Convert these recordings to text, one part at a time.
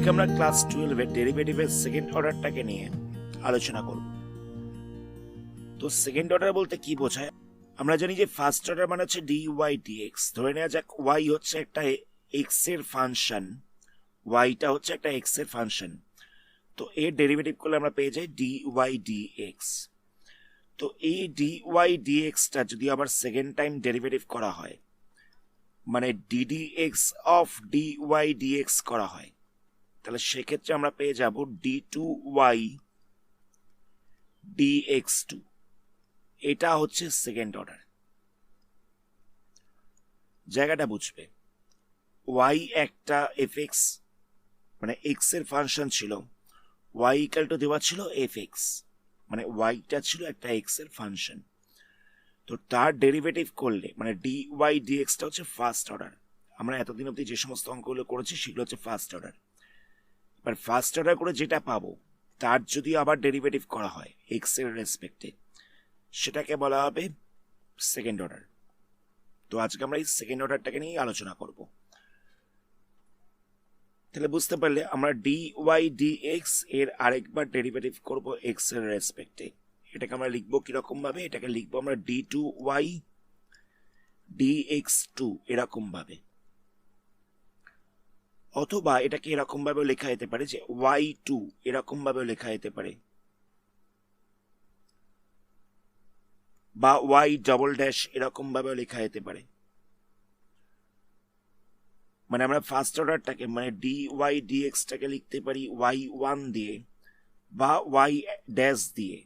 আজকে আমরা ক্লাস 12 এর ডেরিভেটিভের সেকেন্ড অর্ডারটাকে নিয়ে আলোচনা করব। তো সেকেন্ড অর্ডার বলতে কি বোঝায়? আমরা জানি যে ফার্স্ট অর্ডার মানে হচ্ছে dy dx। ধরে নেওয়া যাক y হচ্ছে একটা x এর ফাংশন, yটা হচ্ছে একটা x এর ফাংশন। তো এর ডেরিভেটিভ করলে আমরা পেয়ে যাই dy dx। তো এই dy dx টা যদি আবার সেকেন্ড টাইম ডেরিভেটিভ করা হয়, মানে ddx অফ dy dx করা হয়, তাহলে সেক্ষেত্রে আমরা পেয়ে যাব d2y dx2। এটা হচ্ছে সেকেন্ড অর্ডার। জায়গাটা বুঝবে, y একটা fx মানে x এর ফাংশন ছিল, y ইকুয়াল টু দেওয়া ছিল fx, মানে yটা ছিল একটা x এর ফাংশন। তো তার ডেরিভেটিভ করলে মানে dy dx টা হচ্ছে ফার্স্ট অর্ডার। আমরা এতদিন অবধি যে সমস্ত অঙ্কগুলো করেছি সেগুলো হচ্ছে ফার্স্ট অর্ডার। এবার ফার্স্ট অর্ডার করে যেটা পাবো তার যদি আবার ডেরিভেটিভ করা হয় x এর রেসপেক্টে, সেটাকে বলা হবে সেকেন্ড অর্ডার। তো আজকে আমরা এই সেকেন্ড অর্ডারটাকে নিয়ে আলোচনা করব। তাহলে বুঝতে পারলে আমরা dy dx এর আরেকবার ডেরিভেটিভ করব x এর রেসপেক্টে। এটাকে আমরা লিখবো কিরকম ভাবে? এটাকে লিখবো আমরা d2y dx2 এরকম ভাবে, অথবা এটাকে এরকম ভাবে লেখা যেতে পারে যে y2 এরকম ভাবে লেখা যেতে পারে, বা y ডবল ড্যাশ এরকম ভাবে লেখা যেতে পারে। মানে আমরা ফার্স্ট অর্ডারটাকে মানে dy dx টাকে লিখতে পারি y1 দিয়ে বা y ড্যাশ দিয়ে,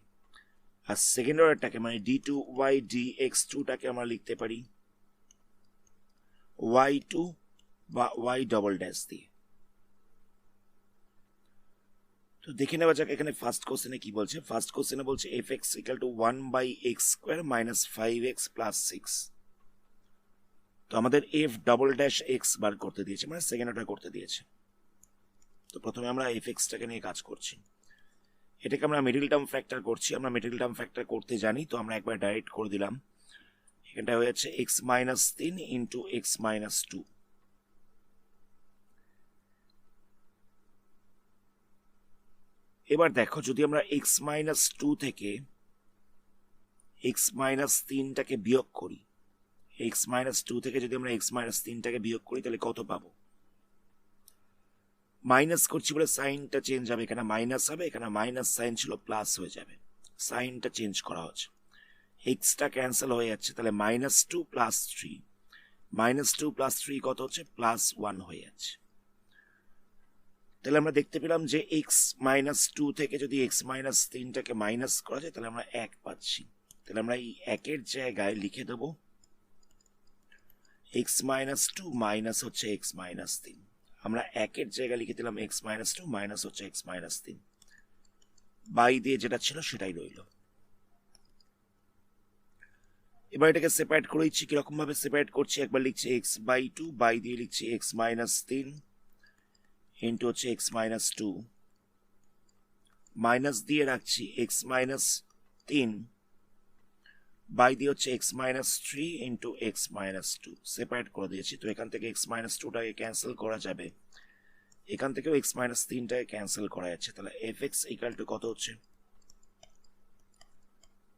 আর সেকেন্ড অর্ডারটাকে মানে d2y dx2 টাকে আমরা লিখতে পারি y2 বা y ডবল ড্যাশ দিয়ে। তো দেখে নেওয়া যাক এখানে ফার্স্ট কোশ্চেনে কি বলছে। ফার্স্ট কোশ্চেনে বলছে fx equal to 1/x square minus 5x plus 6। তো আমাদের f ডবল ড্যাশ x বার করতে দিয়েছে, মানে সেকেন্ড অর্ডার করতে দিয়েছে। তো প্রথমে আমরা fx টাকে নিয়ে কাজ করছি। এটাকে আমরা মিডল টার্ম ফ্যাক্টর করছি। আমরা মিডল টার্ম ফ্যাক্টর করতে জানি, তো আমরা একবার ডাইরেক্ট করে দিলাম। এখানটা হয়ে যাচ্ছে x minus 3 into x minus 2। এবার দেখো, যদি আমরা x মাইনাস 2 থেকে x মাইনাস 3টাকে বিয়োগ করি, x মাইনাস 2 থেকে যদি আমরা x মাইনাস 3টাকে বিয়োগ করি তাহলে কত পাবো? মাইনাস করছি বলে সাইনটা চেঞ্জ হবে, এখানে মাইনাস হবে, এখানে মাইনাস সাইন ছিল প্লাস হয়ে যাবে, সাইনটা চেঞ্জ করা হচ্ছে। এক্সটা ক্যান্সেল হয়ে যাচ্ছে, তাহলে মাইনাস 2 প্লাস 3, মাইনাস 2 প্লাস 3 কত হচ্ছে? প্লাস 1 হয়ে যাচ্ছে। তাহলে আমরা দেখতে পেলাম যে x মাইনাস 2 থেকে যদি x মাইনাস 3টাকে মাইনাস করা যায় তাহলে আমরা 1 পাচ্ছি। তাহলে আমরা এই 1 জায়গায় লিখে দেব x মাইনাস 2 মাইনাস হচ্ছে x মাইনাস 3। আমরা 1 জায়গায় লিখে দিলাম x মাইনাস 2 মাইনাস হচ্ছে x মাইনাস 3। বাই দিয়ে যেটা ছিল সেটাই রইল। এবার এটাকে সেপারেট করে দিচ্ছি। কিরকম ভাবে সেপারেট করছি? একবার লিখছি x বাই 2, বাই দিয়ে লিখছি x মাইনাস 3 ইন্টু হচ্ছে x মাইনাস 2, মাইনাস দিয়ে রাখছি x মাইনাস 3, বাই দিয়ে হচ্ছে x minus 3 into x minus 2। Separate করে দিয়েছি। তো এখান থেকে x মাইনাস 2টাকে ক্যান্সেল করা যাবে, এখান থেকেও x মাইনাস 3টাকে ক্যান্সেল করা যাচ্ছে। তাহলে fx ইকুয়াল টু কত হচ্ছে?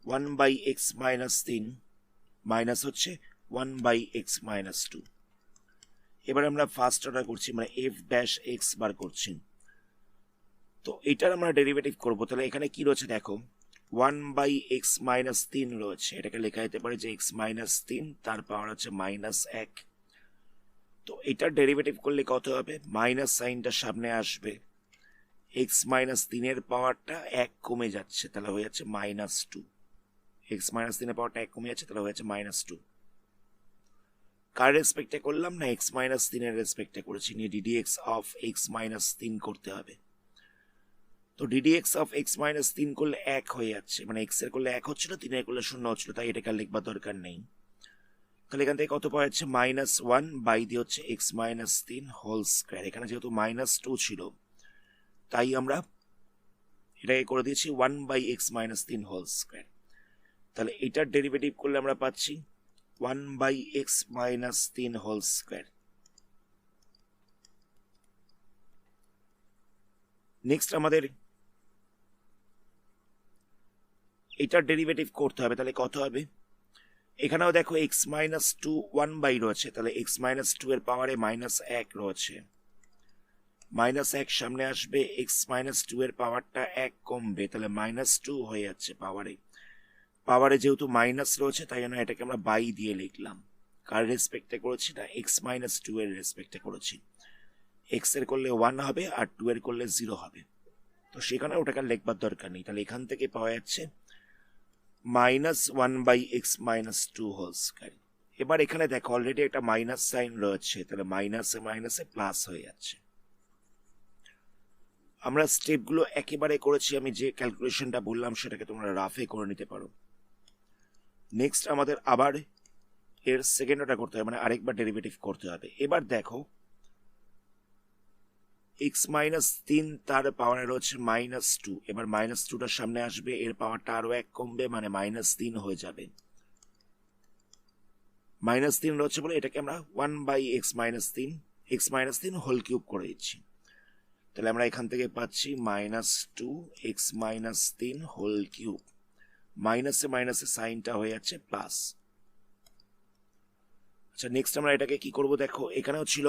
1/x মাইনাস 3 মাইনাস হচ্ছে 1/x মাইনাস 2। এবার আমরা ফার্স্ট অর্ডার করছি, মানে f ড্যাশ x বার করছি। তো এটার আমরা ডেরিভেটিভ করব। তাহলে এখানে কি রয়েছে দেখো, 1/x মাইনাস 3 রয়েছে। এটাকে লেখা যেতে পারে যে x মাইনাস 3 তার পাওয়ার হচ্ছে মাইনাস 1। তো এটার ডেরিভেটিভ করলে কত হবে? মাইনাস সাইনটা সামনে আসবে, x মাইনাস 3 এর পাওয়ারটা 1 কমে যাচ্ছে, তাহলে হয়ে যাচ্ছে মাইনাস 2। x মাইনাস 3 এর পাওয়ারটা 1 কমে যাচ্ছে, তাহলে হয়ে যাচ্ছে মাইনাস 2। কার রেসপেক্টে করলাম? না x মাইনাস 3 এর রেসপেক্টে করেছি। নিয়ে ddx অফ x মাইনাস 3 করতে হবে। তো ddx অফ x মাইনাস 3 করলে 1 হয়ে যাচ্ছে, মানে x এর করলে 1 হচ্ছিল, 3 এর করলে 0 হচ্ছিল, তাই এটাকে লিখবার দরকার নেই। তাহলে এখান থেকে কত পাওয়া যাচ্ছে? মাইনাস 1 বাই দিয়ে হচ্ছে x মাইনাস 3 হোল স্কয়ার। এখানে যেহেতু মাইনাস 2 ছিল তাই আমরা এটাকে করে দিয়েছি 1/x মাইনাস 3 হোল স্কয়ার। তাহলে এটার ডেরিভেটিভ করলে আমরা পাচ্ছি 1/x minus 3 whole square. Next আমাদের এটার ডেরিভেটিভ করতে হবে, তাহলে কত হবে? এখানেও দেখো এক্স মাইনাস টু 1/, রয়েছে, তাহলে এক্স মাইনাস টু এর পাওয়ারে -1 রয়েছে, -1 সামনে আসবে, এক্স মাইনাস টু এর পাওয়ারটা 1 কমবে, তাহলে -2 হয়ে যাচ্ছে পাওয়ারে যেহেতু মাইনাস রয়েছে তাই জন্য এটাকে আমরা বাই দিয়ে লিখলাম। কার রেসপেক্টে করেছি? না, এক্স মাইনাস টু এর রেসপেক্টে করেছি। এক্স এর করলে 1 হবে আর 2 এর করলে 0 হবে, তো সেখানে ওটাকে লিখবার দরকার নেই। তাহলে এখান থেকে পাওয়া যাচ্ছে -1/x - 2 হোল স্কয়ার। এবার এখানে দেখো অলরেডি একটা মাইনাস সাইন রয়েছে, তাহলে মাইনাসে মাইনাসে প্লাস হয়ে যাচ্ছে। আমরা স্টেপগুলো একেবারে করেছি, আমি যে ক্যালকুলেশনটা বললাম সেটাকে তোমরা রাফে করে নিতে পারো। নেক্সট আমাদের আবার এর সেকেন্ড অর্ডার করতে হবে, মানে আরেকবার ডেরিভেটিভ করতে হবে। এবার দেখো এক্স মাইনাস 3 তার পাওয়ারে রয়েছে -2, এবার -2টার সামনে আসবে, এর পাওয়ারটা আরো 1 কমবে, মানে -3 হয়ে যাবে। -3 রয়েছে বলে এটাকে আমরা 1/x - 3 হোল কিউব করে দিচ্ছি। তাহলে আমরা এখান থেকে পাচ্ছি -2x - 3 হোল কিউব, মাইনাসে মাইনাসে সাইনটা হয়ে যাচ্ছে প্লাস। আচ্ছা, নেক্সট আমরা এটাকে কি করব? দেখো এখানেও ছিল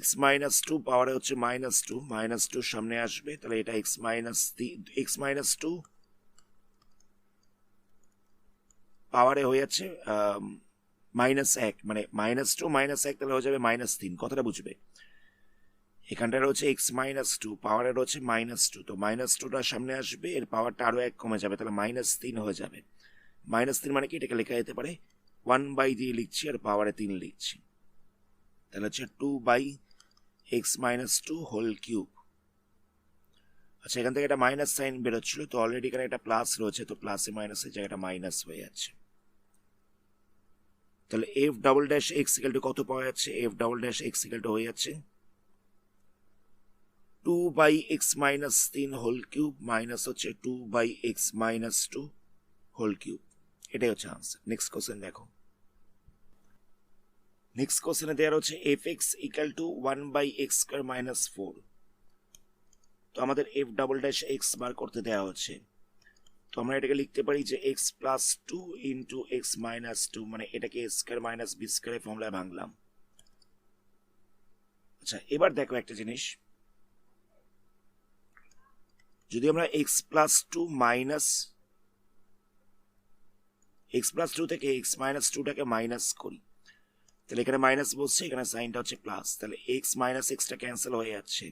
x - 2 পাওয়ারে হচ্ছে -2 সামনে আসবে, তাহলে এটা x - 2 পাওয়ারে হয়ে যাচ্ছে -1, মানে -2 -1 তাহলে হয়ে যাবে -3। কথাটা বুঝবে? এখানটা রয়েছে x - 2 পাওয়ারে রয়েছে -2, তো -2টা সামনে আসবে, এর পাওয়ারটা আরো 1 কমে যাবে, তাহলে -3 হয়ে যাবে। -3 মানে কি? এটাকে লেখা যেতে পারে 1/, দিয়ে লিখছি আর পাওয়ারে 3 লিখছি, তাহলে হচ্ছে 2/x - 2 হোল কিউব। আচ্ছা, এখান থেকে একটা মাইনাস সাইন বেরোচ্ছিল, তো অলরেডি এখানে একটা প্লাস রয়েছে, তো প্লাসে মাইনাসে জায়গাটা মাইনাস হয়ে যাচ্ছে। তাহলে f′x কত পাওয়া যাচ্ছে? f′x হয়ে যাচ্ছে 2/x - 3 হোল কিউব মাইনাস হচ্ছে 2/x - 2 হোল কিউব। এটাই হচ্ছে আনসার। নেক্সট কোশ্চেন দেখো। নেক্সট কোশ্চেনে দেওয়া হচ্ছে fx = 1/x² - 4। তো আমাদের f′x বার করতে দেওয়া হচ্ছে, তো আমরা এটাকে লিখতে পারি যে x + 2 × x - 2, মানে এটাকে a² - b² ফর্মুলায় ভাঙলাম। আচ্ছা, এবার দেখো একটা জিনিস, যদি আমরা x + 2 থেকে x - 2টাকে মাইনাস করি, তাহলে এখানে মাইনাস বসছে, এখানে সাইনটা হচ্ছে প্লাস, তাহলে x - xটা ক্যান্সেল হয়ে যাচ্ছে,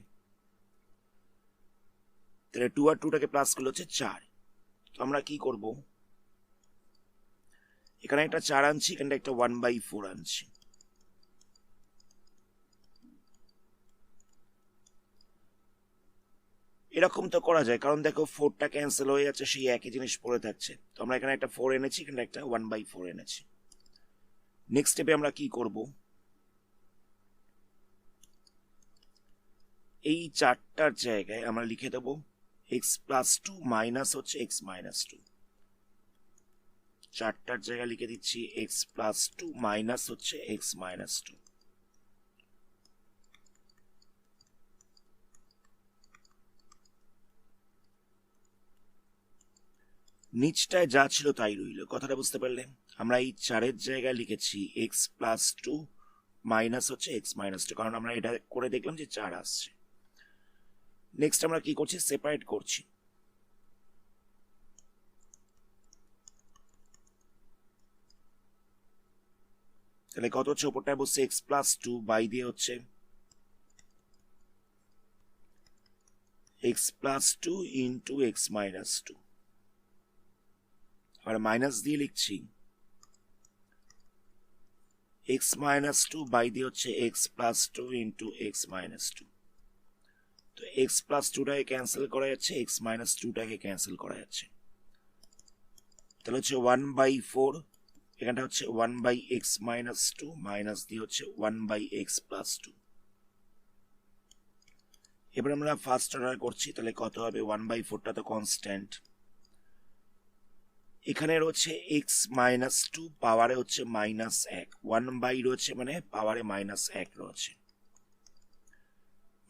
তাহলে 2 আর 2টাকে প্লাস করলে হচ্ছে 4। তো আমরা কি করব? এখানে একটা 4 আনছি, এখানে একটা 1/4 আনছি। এরকম তো করা যায়, কারণ দেখো 4টা ক্যান্সেল হয়ে যাচ্ছে, সেই একই জিনিস পড়ে থাকছে। তো আমরা এখানে একটা 4 এনেছি, এখানে একটা 1/4 এনেছি। নেক্সট স্টেপে আমরা কি করব? এই 4টার জায়গায় আমরা লিখে দেব x + 2 মাইনাস হচ্ছে x - 2। 4টার জায়গায় লিখে দিচ্ছি x + 2 মাইনাস হচ্ছে x - 2। নিচটায় যা ছিল তাই রইল। কথাটা বুঝতে পারলে? আমরা এই 4এর জায়গায় লিখেছি x + 2 মাইনাস হচ্ছে x - 2, কারণ আমরা এটা করে দেখলাম যে 4 আসছে। নেক্সট আমরা কি করছি? সেপারেট করছি। তাহলে কত হচ্ছে? ওপরটায় বসছে x + 2, বাই দিয়ে হচ্ছে x + 2 × x - 2, আর মাইনাস দিয়ে লিখছি x - 2 বাই দিয়ে হচ্ছে x + 2 × x - 2। তো x + 2টাকে ক্যান্সেল করা যাচ্ছে, x - 2টাকে ক্যান্সেল করা যাচ্ছে, তাহলে হচ্ছে 1/4, এখানটা হচ্ছে 1/x - 2 মাইনাস দিয়ে হচ্ছে 1/x + 2। এবার আমরা ফার্স্ট অর্ডার করছি, তাহলে কত হবে? 1/4টা তো কনস্ট্যান্ট, এখানে রয়েছে x - 2 পাওয়ারে হচ্ছে -1, 1/, রয়েছে মানে পাওয়ারে -1 রয়েছে,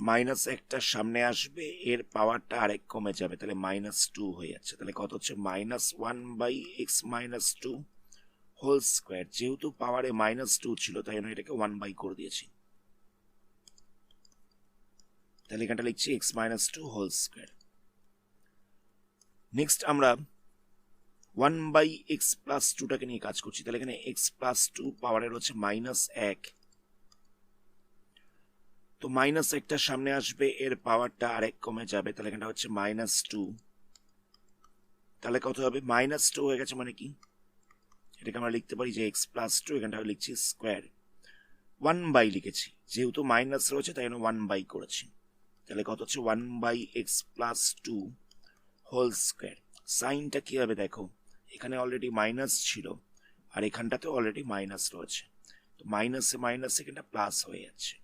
মাইনাস একটা সামনে আসবে, এর পাওয়ারটা আরেক কমে যাবে, তাহলে -2 হয়ে যাচ্ছে। তাহলে কত হচ্ছে -1/x-2 হোল স্কোয়ার। যেহেতু পাওয়ারে -2 ছিল তাই জন্য এটাকে 1 করে দিয়েছি। তাহলে এখানটা লিখছি x-2 হোল স্কোয়ার। নেক্সট আমরা 1/x+2টাকে নিয়ে কাজ করছি। তাহলে এখানে x+2 পাওয়ারের হচ্ছে -1, তো মাইনাস একটা সামনে আসবে, এর পাওয়ারটা আরেক কমে যাবে, তাহলে এখানটা হচ্ছে -2। তাহলে কত হবে -2 হয়ে গেছে, মানে কি এটাকে আমরা লিখতে পারি যে x+2, এখানটা লিখছি স্কোয়ার, 1 লিখেছি, যেহেতু মাইনাস রয়েছে তাই জন্য 1 করেছি। তাহলে কত হচ্ছে 1/x+2 হোল স্কোয়ার। সাইনটা কি হবে দেখো, এখানে অলরেডি মাইনাস ছিল আর এখানটাতে অলরেডি মাইনাস রয়েছে, তো মাইনাসে মাইনাসে এখানটা প্লাস হয়ে যাচ্ছে।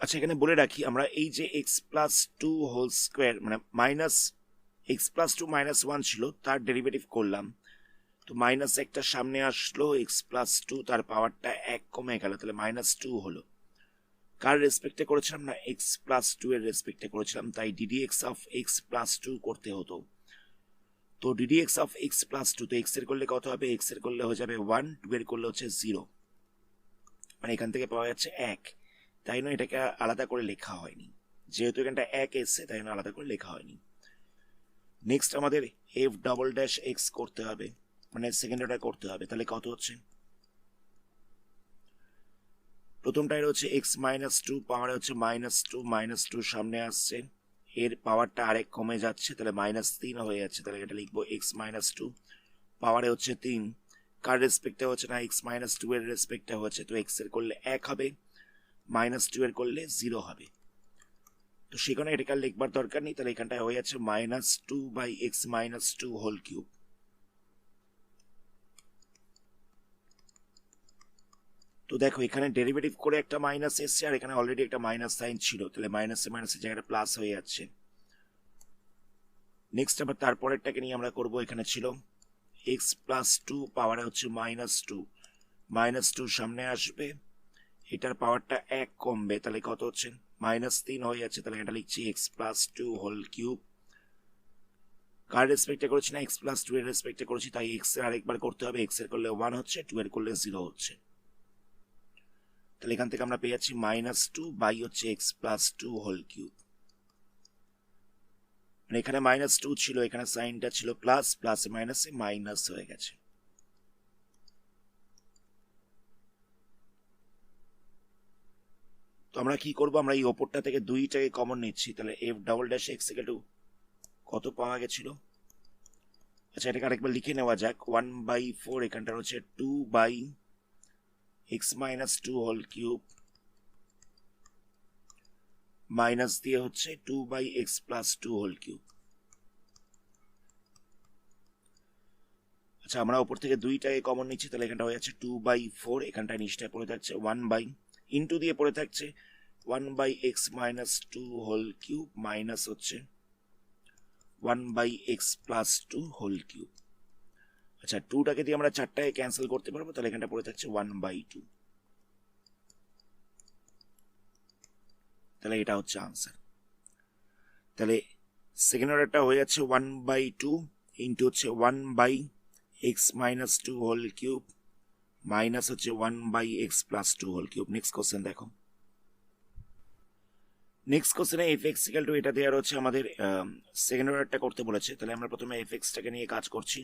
আচ্ছা, এখানে বলে রাখি আমরা এই যে x+2 হোল স্কোয়ার মানে x+2 -1 ছিল, তার ডেরিভেটিভ করলাম, তো মাইনাস একটা সামনে আসলো, x+2 তার পাওয়ারটা 1 কমে গেল, তাহলে -2 হলো। কার রেসপেক্টে করেছিলাম না, x+2 এর রেসপেক্টে করেছিলাম, তাই ddx অফ x+2 করতে হতো। তো ddx অফ x+2, তো x এর করলে কত হবে, x এর করলে হয়ে যাবে 1, 2 এর করলে হচ্ছে 0, মানে এখান থেকে পাওয়া যাচ্ছে 1, তাই না এটাকে আলাদা করে লেখা হয়নি, যেহেতু এখানটা 1 এসছে তাই না আলাদা করে লেখা হয়নি। নেক্সট আমাদের f'(x) করতে হবে, মানে সেকেন্ড অর্ডার করতে হবে। তাহলে কত হচ্ছে, প্রথমটাই হচ্ছে x-2 পাওয়ারে হচ্ছে -2 সামনে আসছে, এর পাওয়ারটা আরেক কমে যাচ্ছে, তাহলে -3 হয়ে যাচ্ছে। তাহলে এটা লিখবো x-2 পাওয়ারে হচ্ছে 3, কার রেসপেক্টে হচ্ছে না, x-2 এর রেসপেক্টে হচ্ছে, তো x এর করলে 1 হবে, -2 এর করলে 0 হবে, তো সেখানে এটাকে লিখবার দরকার নেই। তাহলে এখানটায় হয়ে যাচ্ছে -2/x-2 হোল কিউব। তো দেখো এখানে ডেরিভেটিভ করে একটা মাইনাস এসছে আর এখানে অলরেডি একটা মাইনাস সাইন ছিল, তাহলে মাইনাসে মাইনাসের জায়গাটা প্লাস হয়ে যাচ্ছে। নেক্সট আবার তারপরেরটাকে নিয়ে আমরা করব, এখানে ছিল x+2 পাওয়ারে হচ্ছে -2 সামনে আসবে, এটার পাওয়ারটা 1 কমবে, তাহলে কত হচ্ছে -3 হয়ে যাচ্ছে। তাহলে এটা লিখছি x+2 হোল কিউব। কার রেসপেক্টে করেছি না, x+2 এর রেসপেক্টে করেছি, তাই x এর আরেকবার করতে হবে, x এর করলে 1 হচ্ছে, 2 এর করলে 0 হচ্ছে। তাহলে এখান থেকে আমরা পেয়ে যাচ্ছি -2 বাই হচ্ছে x+2 হোল কিউব। মানে এখানে -2 ছিল, এখানে সাইনটা ছিল প্লাস, প্লাসে মাইনাসে মাইনাস হয়ে গেছে। তো আমরা কি করব, আমরা এই ওপরটা থেকে 2টাকে কমন নিচ্ছি, তাহলে f'(x) কত পাওয়া গেছিল। আচ্ছা, এটাকে আরেকবার লিখে নেওয়া যাক, 1/4 এখানটা হচ্ছে 2/x-2 হোল কিউব মাইনাস দিয়ে হচ্ছে 2/x+2 হোল কিউব। আচ্ছা, আমরা ওপর থেকে 2টাকে কমন নিচ্ছি, তাহলে এখানটা হয়ে যাচ্ছে 2/4, এখানটা নিচটায় পড়ে থাকছে 1 ইন্টু দিয়ে পড়ে থাকছে 1/x-2 হোল কিউব মাইনাস হচ্ছে 1/x+2 হোল কিউব। আচ্ছা, 2টাকে দিয়ে আমরা 4টাকে ক্যান্সেল করতে পারবো, তাহলে এখানটা পড়ে থাকছে 1/2। তাহলে এটা হচ্ছে আনসার। তাহলে সেকেন্ড অর্ডারটা হয়ে যাচ্ছে 1/2 ইন্টু হচ্ছে 1/x-2 হোল কিউব মাইনাস হচ্ছে 1/x+2 whole cube. Next question দেখো, নেক্সট কোশ্চেনে f(x) এটা দেওয়ার হচ্ছে আমাদের সেকেন্ড অর্ডারটা করতে বলেছে। তাহলে আমরা প্রথমে f(x)টাকে নিয়ে কাজ করছি।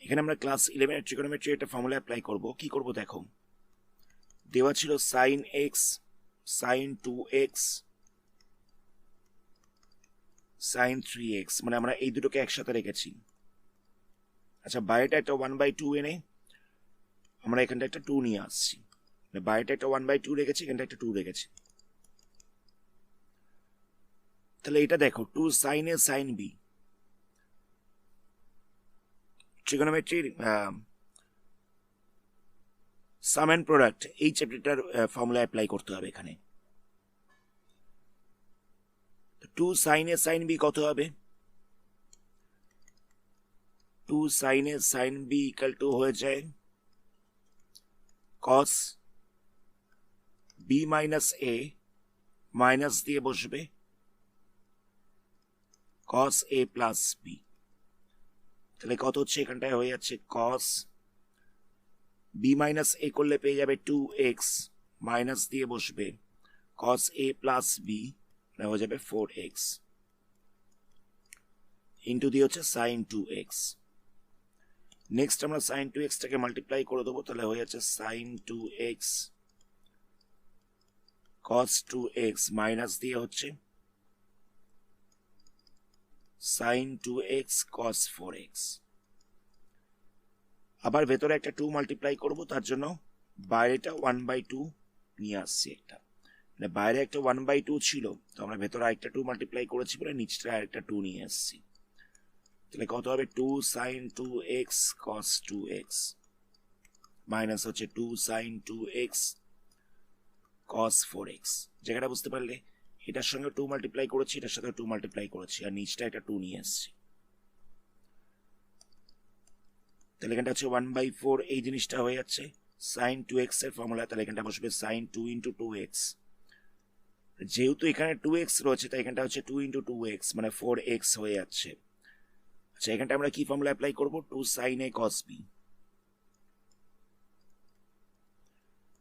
এখানে আমরা ক্লাস 11 ট্রিগোনোমেট্রি একটা ফর্মুলা অ্যাপ্লাই করব। কি করব দেখো, দেওয়া ছিল sin x sin 2x sin 3x, মানে আমরা এই দুটোকে একসাথে রেখেছি। আচ্ছা, বাইরেটা একটা 1/2 এনে আমরা এখানটা একটা 2 নিয়ে আসছি, বাইরেটা একটা 1/2 রেখেছি, এখানটা একটা 2 রেখেছি। তাহলে এটা দেখো 2 sin a sin b, ট্রিগোনোমেট্রির সাম এন্ড প্রোডাক্ট, এই চ্যাপ্টারটার ফর্মুলা অ্যাপ্লাই করতে হবে এখানে। 2 sin a sin b কত হবে, 2 sin a sin b equal to হয়ে যায় কস বি মাইনাস এ মাইনাস দিয়ে বসবে কস এ প্লাস বি। তাহলে কত হচ্ছে, এখানটায় হয়ে যাচ্ছে কস বি মাইনাস এ করলে পেয়ে যাবে 2x মাইনাস দিয়ে বসবে কস এ প্লাস বি, হয়ে যাবে 4x ইন্টু দিয়ে হচ্ছে সাইন 2x। নেক্সট আমরা সাইন 2x টাকে মাল্টিপ্লাই করে দেবো, তাহলে হয়ে যাচ্ছে sign 2x cos 2x minus দিয়ে হচ্ছে sin 2x cos 4x। আবার ভেতরে একটা 2 মাল্টিপ্লাই করব, তার জন্য বাইরেটা 1/2 নিয়ে আসছি একটা, মানে বাইরে একটা 1/2 ছিল, তো আমরা ভেতরে আরেকটা 2 মাল্টিপ্লাই করেছি বলে নিচটা আরেকটা 2 নিয়ে আসছি। তাহলে কত হবে 2 sin 2x cos 2x minus হচ্ছে 2 sin 2x cos 4x। জায়গাটা বুঝতে পারলে, এটার সঙ্গে 2 মাল্টিপ্লাই করেছি, এটার সাথে 2 মাল্টিপ্লাই করেছি, আর নিচটা একটা 2 নিয়ে আসছি। তাহলে এখানটা হচ্ছে 1/4, এই জিনিসটা হয়ে যাচ্ছে sin 2x এর ফর্মুলা। তাহলে এখানটা বসবে sin 2 into 2x, যেহেতু এখানে 2x রয়েছে তাই এখানটা হচ্ছে 2 into 2x মানে 4x হয়ে যাচ্ছে। আচ্ছা, এখানটা আমরা কি ফর্মুলা অ্যাপ্লাই করবো, 2 sin a cos b।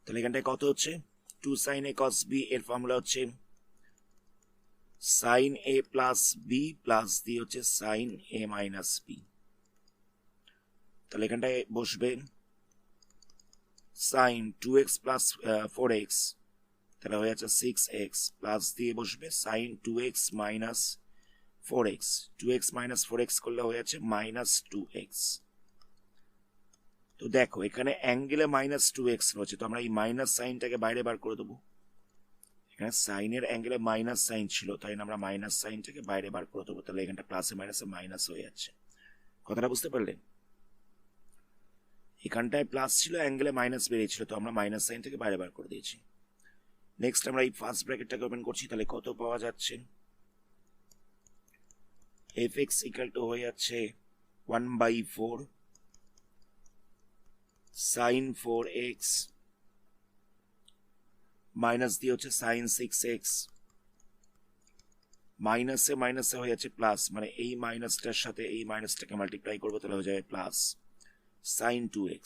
তাহলে এখানটায় কত হচ্ছে 2 sin a cos b, এর ফর্মুলা হচ্ছে sin a plus b plus দিয়ে হচ্ছে sin a মাইনাস b। তাহলে এখানটায় বসবে sin 2x প্লাস 4x, তাহলে হয়ে যাচ্ছে 6x প্লাস দিয়ে বসবে sin 2x minus 4x, 2x minus 4x করলে হয়ে যাচ্ছে মাইনাস 2x। তো দেখো এখানে অ্যাঙ্গেলে মাইনাস 2x রয়েছে, তো আমরা এই মাইনাস সাইনটাকে বাইরে বার করে দেবো। এখানে সাইনের অ্যাঙ্গেলে মাইনাস সাইন ছিল, তাই আমরা মাইনাস সাইনটাকে বাইরে বার করে দেবো। তাহলে এখানটা প্লাসে মাইনাসে মাইনাস হয়ে যাচ্ছে। কথাটা বুঝতে পারলেন? এখানটায় প্লাস ছিল, অ্যাঙ্গেলে মাইনাস বেরিয়েছিল, তো আমরা মাইনাস সাইনটাকে বাইরে বার করে দিয়েছি। নেক্সট আমরা এই ফার্স্ট ব্র্যাকেটটাকে ওপেন করছি, তাহলে কত পাওয়া যাচ্ছে, fx ইকুয়াল টু হয়ে যাচ্ছে 1/4 sin 4x মাইনাস দিয়ে হচ্ছে sin 6x, মাইনাসে মাইনাসে হয়ে যাচ্ছে প্লাস, মানে এই মাইনাসটার সাথে এই মাইনাসটাকে মাল্টিপ্লাই করবো, তাহলে হয়ে যাবে প্লাস sin 2x।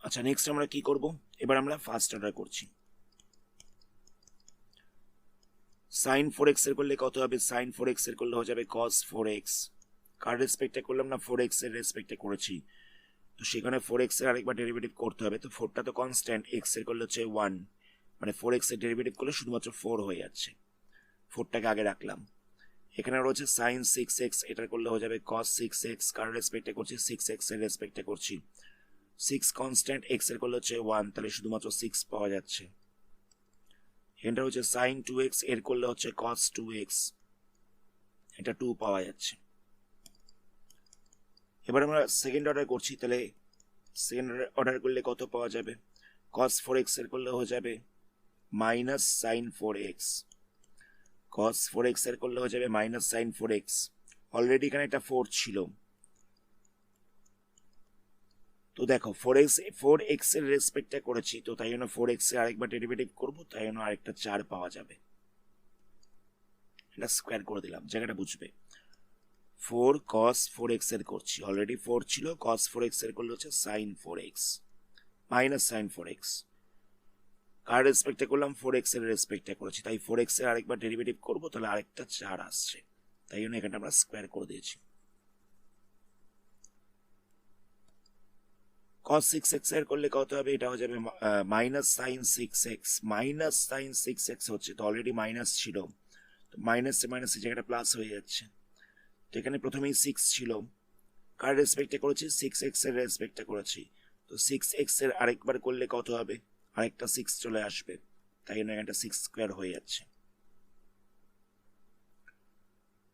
আচ্ছা, নেক্সট আমরা কি করব, এবার আমরা ফার্স্ট অর্ডার করছি। sin 4x এর করলে কত হবে, sin 4x এর করলে হয়ে যাবে cos 4x। কার রেসপেক্টে করলাম না, 4x এর রেসপেক্টে করেছি, তো সেখানে 4x এর আরেকবার ডেরিভেটিভ করতে হবে। তো 4টা তো কনস্ট্যান্ট, x এর করলে হচ্ছে 1, মানে 4x এর ডেরিভেটিভ করলে শুধুমাত্র 4 হয়ে যাচ্ছে, 4টাকে আগে রাখলাম। এখানে রয়েছে sin 6x, এটার করলে হয়ে যাবে cos 6x, কার রেসপেক্টে করছি, 6x এর রেসপেক্টে করছি। 6 কনস্ট্যান্ট, x এর করলে হচ্ছে 1, তাহলে শুধুমাত্র 6 পাওয়া যাচ্ছে। এখানটা হচ্ছে sin 2x, এর করলে হচ্ছে cos 2x, এটা 2 পাওয়া যাচ্ছে। এবার আমরা সেকেন্ড অর্ডার করছি, তাহলে সেকেন্ড অর্ডার করলে কত পাওয়া যাবে, cos 4x এর করলে হয়ে যাবে minus sin 4x, cos 4x এর করলে হয়ে যাবে মাইনাস sin 4x। অলরেডি এখানে একটা 4 ছিল, তো দেখো 4x এর রেসপেক্টটা করেছি, তো তাই জন্য 4x এর আরেকবার ডেরিভেটিভ করবো, তাই জন্য আরেকটা 4 পাওয়া যাবে। এটা স্কোয়ার করে দিলাম, জায়গাটা বুঝবে। 4 cos 4x এর করছি, অলরেডি 4 ছিল, cos 4x এর করলে হচ্ছে sin 4x minus sin 4x। কার রেসপেক্টে করলাম, 4x এর রেসপেক্টে করেছি, তাই 4x এর আরেকবার ডেরিভেটিভ করবো, তাহলে আরেকটা 4 আসছে, তাই জন্য এখানটা আমরা স্কোয়ার করে দিয়েছি। cos 6x এর করলে কত হবে, এটা হয়ে যাবে minus sin 6x, minus sin 6x হচ্ছে, তো অলরেডি মাইনাস ছিল, তো মাইনাসে মাইনাসে জায়গাটা প্লাস হয়ে যাচ্ছে। তো এখানে প্রথমেই 6 ছিল, কার রেসপেক্টে করেছি, 6x এর রেসপেক্টে করেছি, তো 6x এর আরেকবার করলে কত হবে, আরেকটা 6 চলে আসবে, তাই জন্য এখানটা 6 স্কোয়ার হয়ে যাচ্ছে।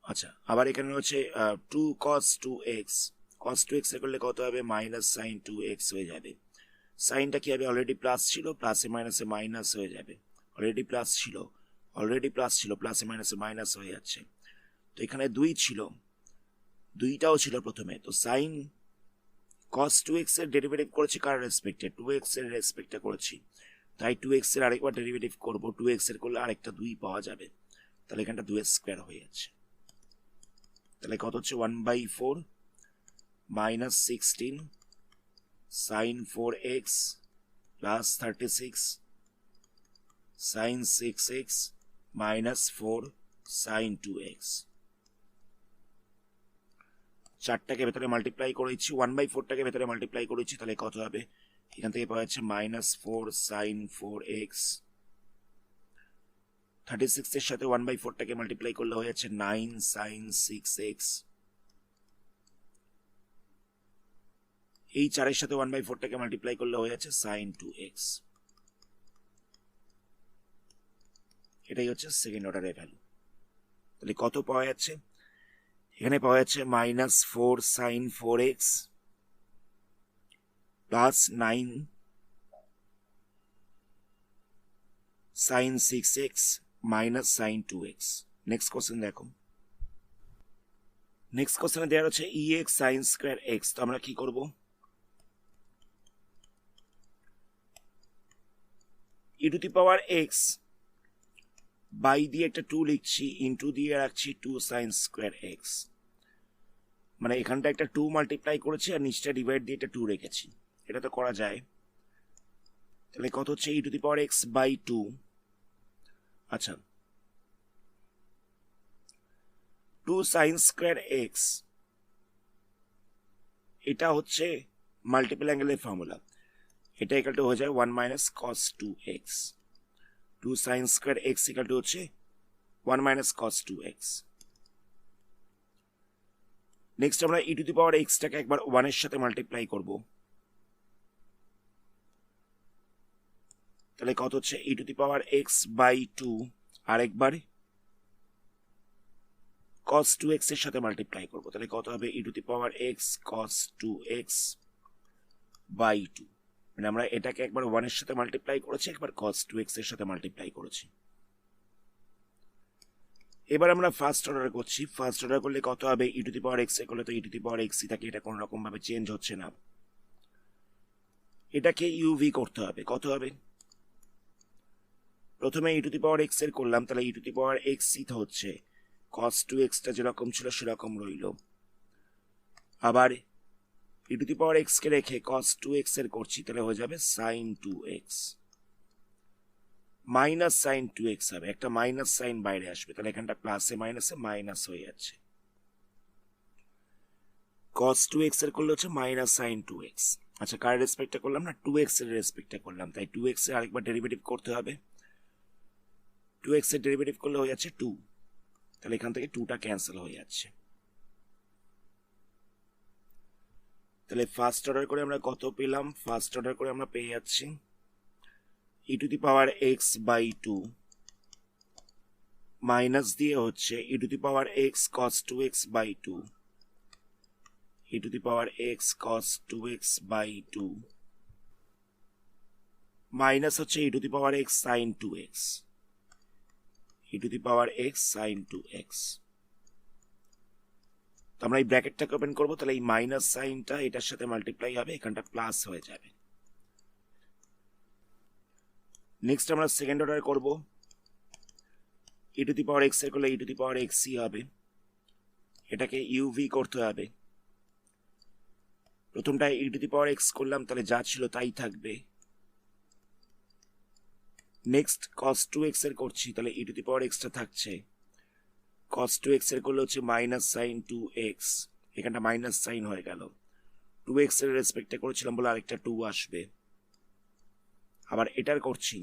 আচ্ছা, আবার এখানে হচ্ছে 2 cos 2x, cos 2x এর করলে কত হবে, মাইনাস sin 2x হয়ে যাবে। সাইনটা কি হবে, অলরেডি প্লাস ছিল, প্লাসে মাইনাসে মাইনাস হয়ে যাবে, অলরেডি প্লাস ছিল, প্লাসে মাইনাসে মাইনাস হয়ে যাচ্ছে। তো এখানে 2 ছিল, দুইটাও ছিল প্রথমে, তো সাইন cos 2x এর ডেরিভেটিভ করেছি কার রেসপেক্টে, 2x এর রেসপেক্টে করেছি, তাই 2x এর আরেকবার ডেরিভেটিভ করব, 2x এর করলে আরেকটা 2 পাওয়া যাবে, তাহলে এখানটা 2 স্কয়ার হয়ে যাচ্ছে। তাহলে কত হচ্ছে 1/4 minus 16 sine 4x plus 36 sine 6x minus 4 sine 2x। চারটাকে ভেতরে মাল্টিপ্লাই করেছি, 1/4টাকে ভেতরে মাল্টিপ্লাই করেছি, তাহলে কত হবে, এখান থেকে পাওয়া যাচ্ছে মাইনাস 4 সাইন 4x। 36 এর সাথে 1/4টাকে মাল্টিপ্লাই করলে হয়ে যাচ্ছে 9 সাইন 6x। এই 4 এর সাথে 1/4টাকে মাল্টিপ্লাই করলে হয়ে যাচ্ছে সাইন 2x। এটাই হচ্ছে সেকেন্ড অর্ডারের ভ্যালু। তাহলে কত পাওয়া যাচ্ছে, এখানে পাওয়া যাচ্ছে minus 4 sine 4x plus 9 sine 6x minus sine 2x। Next question দেখো, নেক্সট কোশ্চেনে দেওয়া হচ্ছে ex সাইন স্কয়ার x। তো আমরা কি করব, e to the power x by দিয়ে একটা 2 লিখছি, ইনটু দিয়ে রাখছি 2 সাইন স্কয়ার x, মানে এখানটা একটা 2 মাল্টিপ্লাই করেছি আর নিচটা ডিভাইড দিয়ে একটা 2 রেখেছি, এটা তো করা যায়। তাহলে কত হচ্ছে e to the power x by 2। আচ্ছা, 2 সাইন স্কয়ার x এটা হচ্ছে মাল্টিপল অ্যাঙ্গেলের ফর্মুলা, এটা ইকুয়াল টু হয়ে যায় 1 minus cos 2x। 2 sine square x equal to হচ্ছে 1 মাইনাস cos 2x। নেক্সট আমরা e to the power x টাকে একবার 1 এর সাথে মাল্টিপ্লাই করব, তাহলে কত হচ্ছে e to the power x by 2 আরেকবার cos 2x এর সাথে মাল্টিপ্লাই করব, তাহলে কত হবে e to the power x cos 2x by 2, মানে আমরা এটাকে একবার 1 এর সাথে মাল্টিপ্লাই করেছি, একবার cos 2x এর সাথে মাল্টিপ্লাই করেছি। এবার আমরা ফার্স্ট অর্ডার করছি, ফার্স্ট অর্ডার করলে কত হবে, e to the power x এ করলে তো e to the power x থাকে, এটা কোনো রকম ভাবে চেঞ্জ হচ্ছে না, এটাকে uv করতে হবে, কত হবে, প্রথমে e to the power x এর করলাম, তাহলে e to the power x হচ্ছে cos 2x টা যেরকম ছিল সেরকম রইল, আবার e to the power x কে রেখে cos 2x এর করছি, তাহলে হয়ে যাবে sin 2x minus sine 2x হবে, একটা মাইনাস সাইন বাইরে আসবে, তাহলে এখানটা প্লাসে মাইনাসে মাইনাস হয়ে যাচ্ছে, cos 2x এর করলে হচ্ছে মাইনাস সাইন 2x। আচ্ছা, কার রেসপেক্টে করলাম না, 2x এর রেসপেক্টে করলাম, তাই 2x এর আরেকবার ডেরিভেটিভ করতে হবে, 2x এর ডেরিভেটিভ করলে হয়ে যাচ্ছে 2, তাহলে এখান থেকে 2টা ক্যান্সেল হয়ে যাচ্ছে। তাহলে ফার্স্ট অর্ডার করে আমরা কত পেলাম, ফার্স্ট অর্ডার করে আমরা পেয়ে যাচ্ছি e to the power x by 2 minus দিয়ে হচ্ছে e to the power x cos 2x by 2, e to the power x cos 2x by 2 minus হচ্ছে e to the power x sin 2x, e to the power x sin 2x। তো আমরা এই ব্র্যাকেটটাকে open করবো, তাহলে এই minus সাইনটা এটার সাথে multiply হবে, এখানটা প্লাস হয়ে যাবে। নেক্সট আমরা সেকেন্ড অর্ডার করব, e to the power x এর করলে e to the power x হবে, এটাকে uv করতে হবে, প্রথমটা e to the power x করলাম, তাহলে যা ছিল তাই থাকবে। নেক্সট cos 2x এর করছি, তাহলে e to the power x টা থাকছে, cos 2x এর করলে হচ্ছে মাইনাস সাইন 2x, এখানটা মাইনাস সাইন হয়ে গেল, 2x এর রেসপেক্টে করেছিলাম বলে আরেকটা 2 আসবে। আবার এটার করছি,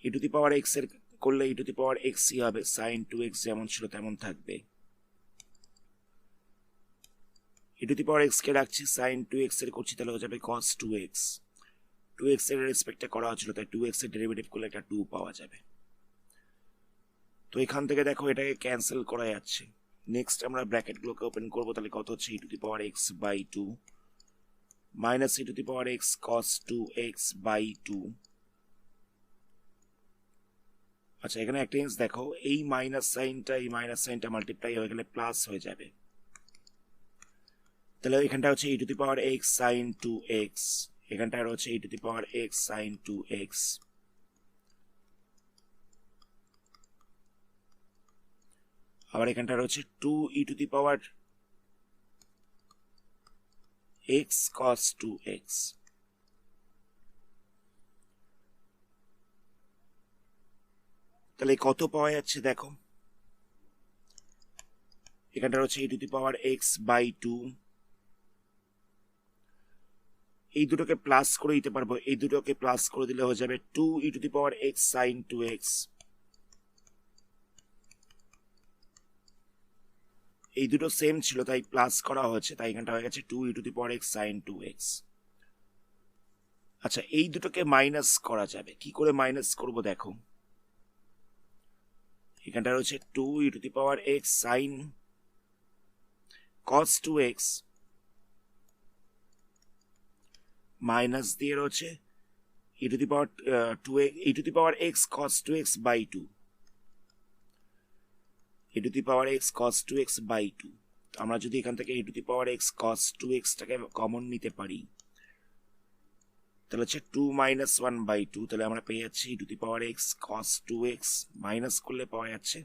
e to the power x এর করলে e to the power x হবে, সাইন 2x যেমন ছিল তেমন থাকবে, e to the power x কে রাখছি, সাইন 2x এর করছি, তাহলে হয়ে যাবে cos 2x, 2x এর রেসপেক্টে করা হচ্ছিল, তাই 2x এর ডেরিভেটিভ করলে একটা 2 পাওয়া যাবে। তো এখান থেকে দেখো এটাকে ক্যান্সেল করা যাচ্ছে। নেক্সট আমরা ব্র্যাকেটগুলোকে ওপেন করবো, তাহলে কত হচ্ছে e to the power x by 2 minus e to the power x cos 2x by 2। আচ্ছা, এখানে একটা জিনিস দেখো, এই মাইনাস সাইনটা মাল্টিপ্লাই হয়ে গেলে প্লাস হয়ে যাবে, তাহলে এখানটা হচ্ছে e to the power x sin 2x, এখানটা হচ্ছে e to the power x sin 2x, আবার এখানটা হচ্ছে 2e to the power x cos 2x। তাহলে কত পাওয়া যাচ্ছে দেখো, এখানটা হচ্ছে e to the power x by 2, এই দুটোকে প্লাস করে দিতে পারবো, এই দুটোকে প্লাস করে দিলে হয়ে যাবে 2e to the power x sin 2x। এই দুটো সেম ছিল তাই প্লাস করা হয়েছে, তাই এখানটা হয়ে গেছে 2e to the power x sin 2x। আচ্ছা, এই দুটোকে মাইনাস করা যাবে, কি করে মাইনাস করব দেখো, এখানটা রয়েছে 2e to the power x sin cos 2x minus দিয়ে রয়েছে e to the power 2x, e to the power x cos 2x by 2, e to the power x cos 2x by 2। আমরা যদি এখান থেকে e to the power x cos 2x টাকে common নিতে পারি তাহলে হচ্ছে 2 মাইনাস 1 বাই 2, তাহলে আমরা পেয়ে যাচ্ছি e to the power x cos 2x, minus করলে পাওয়া যাচ্ছে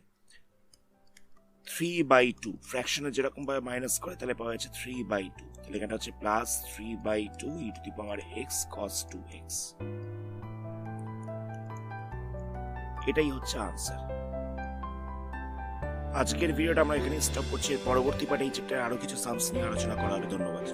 3 বাই 2, ফ্র্যাকশনে যেরকম ভাবে মাইনাস করে তাহলে পাওয়া যাচ্ছে 3 বাই 2, তাহলে এখানটা হচ্ছে plus 3 by 2 e to the power x cos 2x। এটাই হচ্ছে আনসার। আজকের ভিডিওটা আমরা এখানে স্টপ করছি, পরবর্তী পার্টে এই চ্যাপ্টারে আরো কিছু সামস নিয়ে আলোচনা করা হবে। ধন্যবাদ।